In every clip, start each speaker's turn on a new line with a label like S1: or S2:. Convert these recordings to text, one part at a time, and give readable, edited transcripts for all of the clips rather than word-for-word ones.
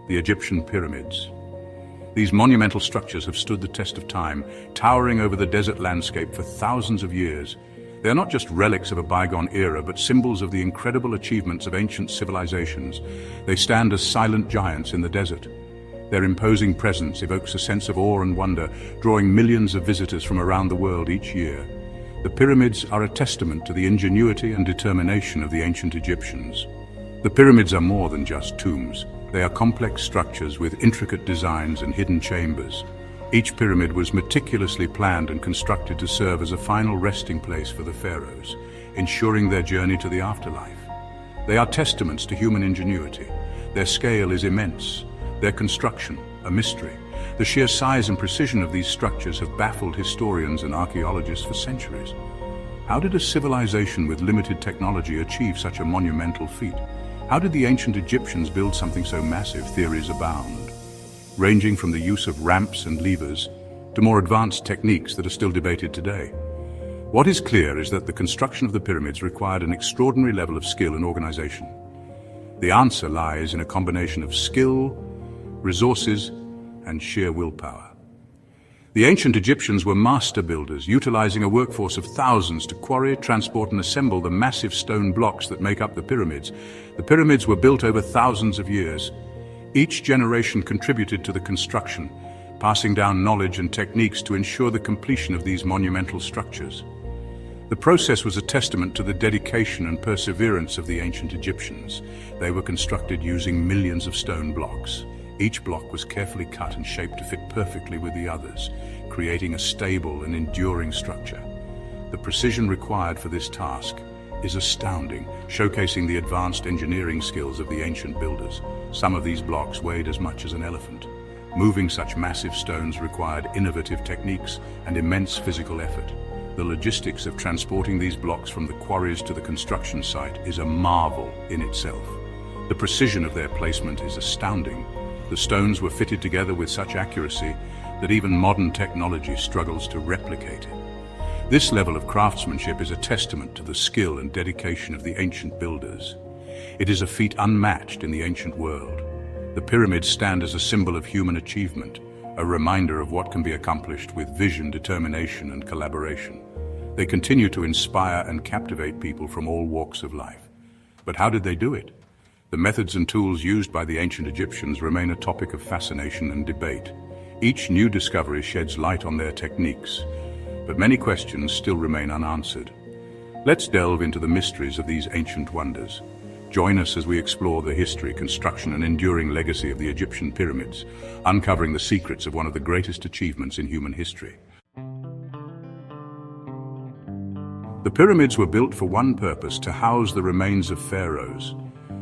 S1: The Egyptian pyramids. These monumental structures have stood the test of time, towering over the desert landscape for thousands of years. They are not just relics of a bygone era, but symbols of the incredible achievements of ancient civilizations. They stand as silent giants in the desert. Their imposing presence evokes a sense of awe and wonder, drawing millions of visitors from around the world each year. The pyramids are a testament to the ingenuity and determination of the ancient Egyptians. The pyramids are more than just tombs. They are complex structures with intricate designs and hidden chambers. Each pyramid was meticulously planned and constructed to serve as a final resting place for the pharaohs, ensuring their journey to the afterlife. They are testaments to human ingenuity. Their scale is immense, their construction a mystery. The sheer size and precision of these structures have baffled historians and archaeologists for centuries. How did a civilization with limited technology achieve such a monumental feat? How did the ancient Egyptians build something so massive? Theories abound, ranging from the use of ramps and levers to more advanced techniques that are still debated today. What is clear is that the construction of the pyramids required an extraordinary level of skill and organization. The answer lies in a combination of skill, resources, and sheer willpower. The ancient Egyptians were master builders, utilizing a workforce of thousands to quarry, transport, and assemble the massive stone blocks that make up the pyramids. The pyramids were built over thousands of years. Each generation contributed to the construction, passing down knowledge and techniques to ensure the completion of these monumental structures. The process was a testament to the dedication and perseverance of the ancient Egyptians. They were constructed using millions of stone blocks. Each block was carefully cut and shaped to fit perfectly with the others, creating a stable and enduring structure. The precision required for this task is astounding, showcasing the advanced engineering skills of the ancient builders. Some of these blocks weighed as much as an elephant. Moving such massive stones required innovative techniques and immense physical effort. The logistics of transporting these blocks from the quarries to the construction site is a marvel in itself. The precision of their placement is astounding. The stones were fitted together with such accuracy that even modern technology struggles to replicate it. This level of craftsmanship is a testament to the skill and dedication of the ancient builders. It is a feat unmatched in the ancient world. The pyramids stand as a symbol of human achievement, a reminder of what can be accomplished with vision, determination, and collaboration. They continue to inspire and captivate people from all walks of life. But how did they do it? The methods and tools used by the ancient Egyptians remain a topic of fascination and debate. Each new discovery sheds light on their techniques, but many questions still remain unanswered. Let's delve into the mysteries of these ancient wonders. Join us as we explore the history, construction, and enduring legacy of the Egyptian pyramids, uncovering the secrets of one of the greatest achievements in human history. The pyramids were built for one purpose: to house the remains of pharaohs.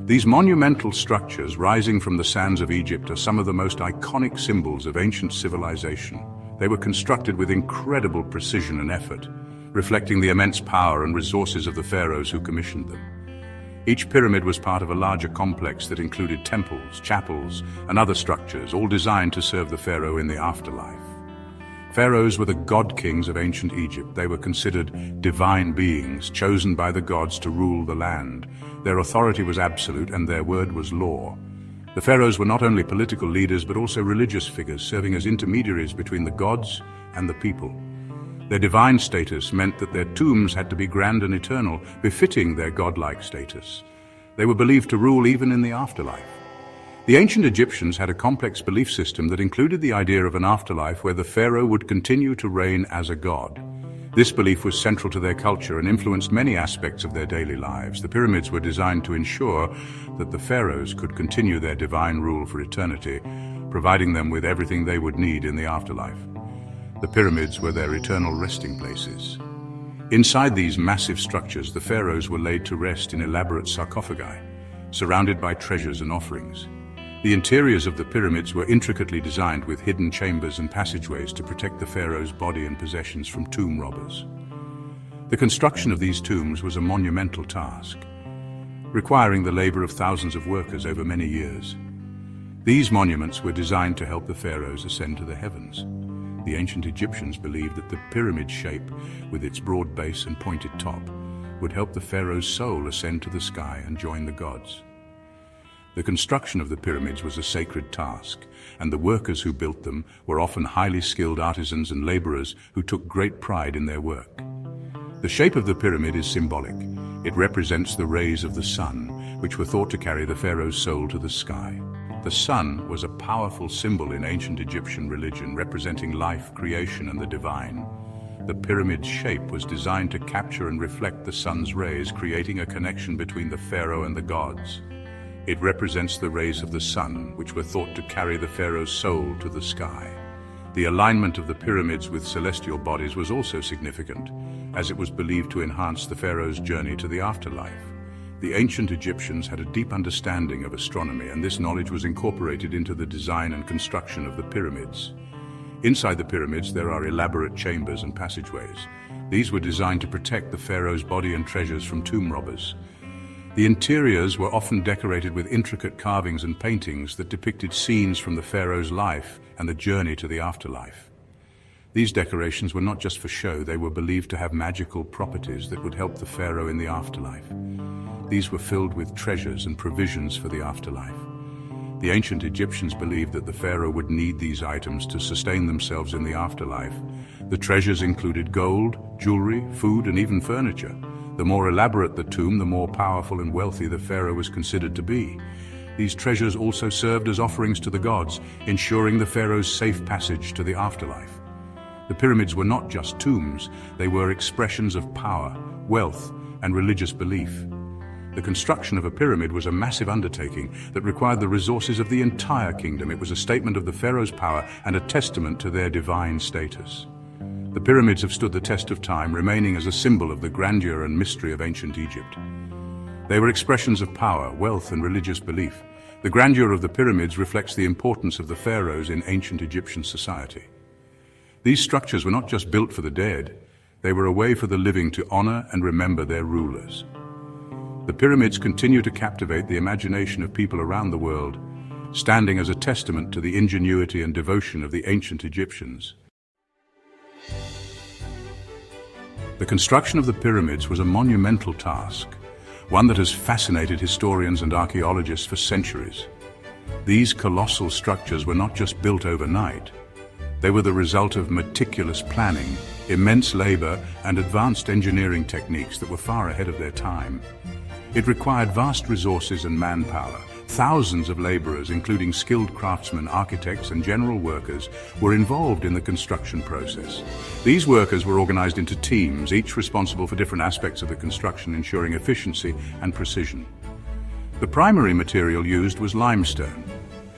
S1: These monumental structures rising from the sands of Egypt are some of the most iconic symbols of ancient civilization. They were constructed with incredible precision and effort, reflecting the immense power and resources of the pharaohs who commissioned them. Each pyramid was part of a larger complex that included temples, chapels, and other structures, all designed to serve the pharaoh in the afterlife. Pharaohs were the god-kings of ancient Egypt. They were considered divine beings, chosen by the gods to rule the land. Their authority was absolute, and their word was law. The pharaohs were not only political leaders, but also religious figures, serving as intermediaries between the gods and the people. Their divine status meant that their tombs had to be grand and eternal, befitting their godlike status. They were believed to rule even in the afterlife. The ancient Egyptians had a complex belief system that included the idea of an afterlife where the pharaoh would continue to reign as a god. This belief was central to their culture and influenced many aspects of their daily lives. The pyramids were designed to ensure that the pharaohs could continue their divine rule for eternity, providing them with everything they would need in the afterlife. The pyramids were their eternal resting places. Inside these massive structures, the pharaohs were laid to rest in elaborate sarcophagi, surrounded by treasures and offerings. The interiors of the pyramids were intricately designed with hidden chambers and passageways to protect the pharaoh's body and possessions from tomb robbers. The construction of these tombs was a monumental task, requiring the labor of thousands of workers over many years. These monuments were designed to help the pharaohs ascend to the heavens. The ancient Egyptians believed that the pyramid shape, with its broad base and pointed top, would help the pharaoh's soul ascend to the sky and join the gods. The construction of the pyramids was a sacred task, and the workers who built them were often highly skilled artisans and laborers who took great pride in their work. The shape of the pyramid is symbolic. It represents the rays of the sun, which were thought to carry the pharaoh's soul to the sky. The sun was a powerful symbol in ancient Egyptian religion, representing life, creation, and the divine. The pyramid's shape was designed to capture and reflect the sun's rays, creating a connection between the pharaoh and the gods. It represents the rays of the sun, which were thought to carry the pharaoh's soul to the sky. The alignment of the pyramids with celestial bodies was also significant, as it was believed to enhance the pharaoh's journey to the afterlife. The ancient Egyptians had a deep understanding of astronomy, and this knowledge was incorporated into the design and construction of the pyramids. Inside the pyramids, there are elaborate chambers and passageways. These were designed to protect the pharaoh's body and treasures from tomb robbers. The interiors were often decorated with intricate carvings and paintings that depicted scenes from the pharaoh's life and the journey to the afterlife. These decorations were not just for show, they were believed to have magical properties that would help the pharaoh in the afterlife. These were filled with treasures and provisions for the afterlife. The ancient Egyptians believed that the pharaoh would need these items to sustain themselves in the afterlife. The treasures included gold, jewelry, food, and even furniture. The more elaborate the tomb, the more powerful and wealthy the pharaoh was considered to be. These treasures also served as offerings to the gods, ensuring the pharaoh's safe passage to the afterlife. The pyramids were not just tombs, they were expressions of power, wealth, and religious belief. The construction of a pyramid was a massive undertaking that required the resources of the entire kingdom. It was a statement of the pharaoh's power and a testament to their divine status. The pyramids have stood the test of time, remaining as a symbol of the grandeur and mystery of ancient Egypt. They were expressions of power, wealth, and religious belief. The grandeur of the pyramids reflects the importance of the pharaohs in ancient Egyptian society. These structures were not just built for the dead, they were a way for the living to honor and remember their rulers. The pyramids continue to captivate the imagination of people around the world, standing as a testament to the ingenuity and devotion of the ancient Egyptians. The construction of the pyramids was a monumental task, one that has fascinated historians and archaeologists for centuries. These colossal structures were not just built overnight. They were the result of meticulous planning, immense labor, and advanced engineering techniques that were far ahead of their time. It required vast resources and manpower. Thousands of laborers, including skilled craftsmen, architects, and general workers, were involved in the construction process. These workers were organized into teams, each responsible for different aspects of the construction, ensuring efficiency and precision. The primary material used was limestone.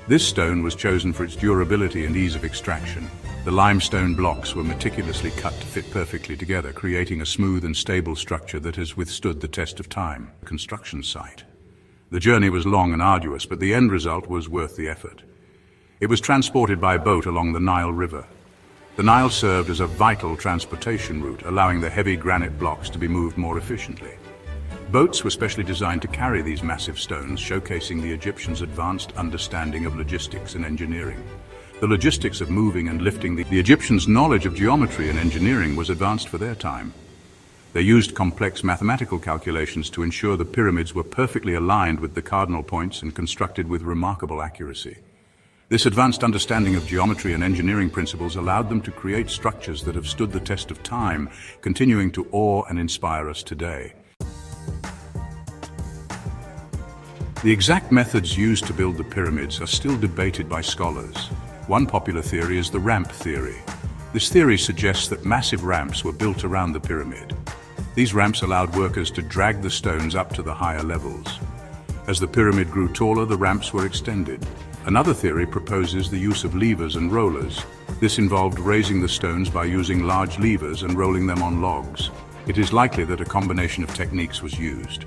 S1: This stone was chosen for its durability and ease of extraction. The limestone blocks were meticulously cut to fit perfectly together, creating a smooth and stable structure that has withstood the test of time. Construction site. The journey was long and arduous, but the end result was worth the effort. It was transported by boat along the Nile River. The Nile served as a vital transportation route, allowing the heavy granite blocks to be moved more efficiently. Boats were specially designed to carry these massive stones, showcasing the Egyptians' advanced understanding of logistics and engineering. The logistics of moving and lifting the Egyptians' knowledge of geometry and engineering was advanced for their time. They used complex mathematical calculations to ensure the pyramids were perfectly aligned with the cardinal points and constructed with remarkable accuracy. This advanced understanding of geometry and engineering principles allowed them to create structures that have stood the test of time, continuing to awe and inspire us today. The exact methods used to build the pyramids are still debated by scholars. One popular theory is the ramp theory. This theory suggests that massive ramps were built around the pyramid. These ramps allowed workers to drag the stones up to the higher levels. As the pyramid grew taller, the ramps were extended. Another theory proposes the use of levers and rollers. This involved raising the stones by using large levers and rolling them on logs. It is likely that a combination of techniques was used.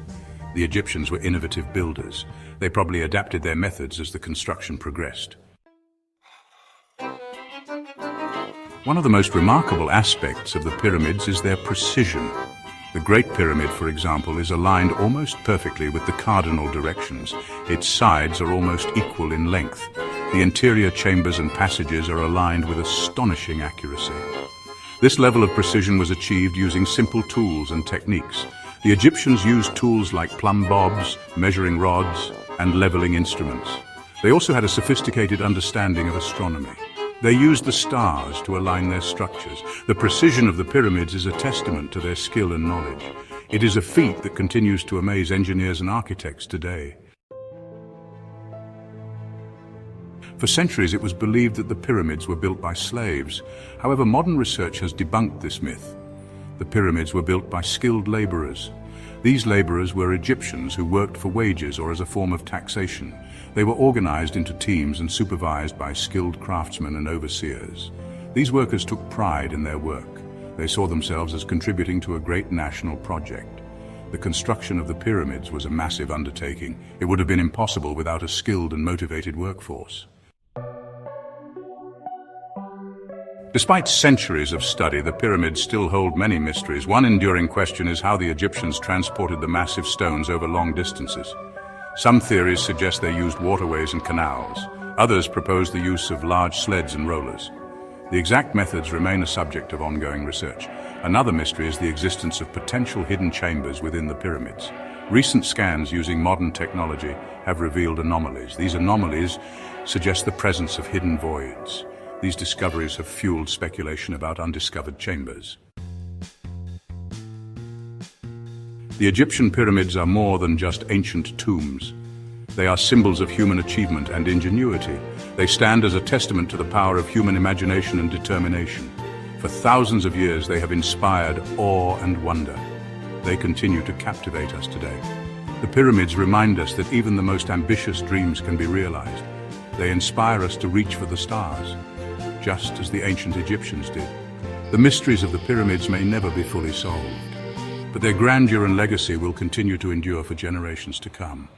S1: The Egyptians were innovative builders. They probably adapted their methods as the construction progressed. One of the most remarkable aspects of the pyramids is their precision. The Great Pyramid, for example, is aligned almost perfectly with the cardinal directions. Its sides are almost equal in length. The interior chambers and passages are aligned with astonishing accuracy. This level of precision was achieved using simple tools and techniques. The Egyptians used tools like plumb bobs, measuring rods, and leveling instruments. They also had a sophisticated understanding of astronomy. They used the stars to align their structures. The precision of the pyramids is a testament to their skill and knowledge. It is a feat that continues to amaze engineers and architects today. For centuries, it was believed that the pyramids were built by slaves. However, modern research has debunked this myth. The pyramids were built by skilled laborers. These laborers were Egyptians who worked for wages or as a form of taxation. They were organized into teams and supervised by skilled craftsmen and overseers. These workers took pride in their work. They saw themselves as contributing to a great national project. The construction of the pyramids was a massive undertaking. It would have been impossible without a skilled and motivated workforce. Despite centuries of study, the pyramids still hold many mysteries. One enduring question is how the Egyptians transported the massive stones over long distances. Some theories suggest they used waterways and canals. Others propose the use of large sleds and rollers. The exact methods remain a subject of ongoing research. Another mystery is the existence of potential hidden chambers within the pyramids. Recent scans using modern technology have revealed anomalies. These anomalies suggest the presence of hidden voids. These discoveries have fueled speculation about undiscovered chambers. The Egyptian pyramids are more than just ancient tombs. They are symbols of human achievement and ingenuity. They stand as a testament to the power of human imagination and determination. For thousands of years, they have inspired awe and wonder. They continue to captivate us today. The pyramids remind us that even the most ambitious dreams can be realized. They inspire us to reach for the stars, just as the ancient Egyptians did. The mysteries of the pyramids may never be fully solved, but their grandeur and legacy will continue to endure for generations to come.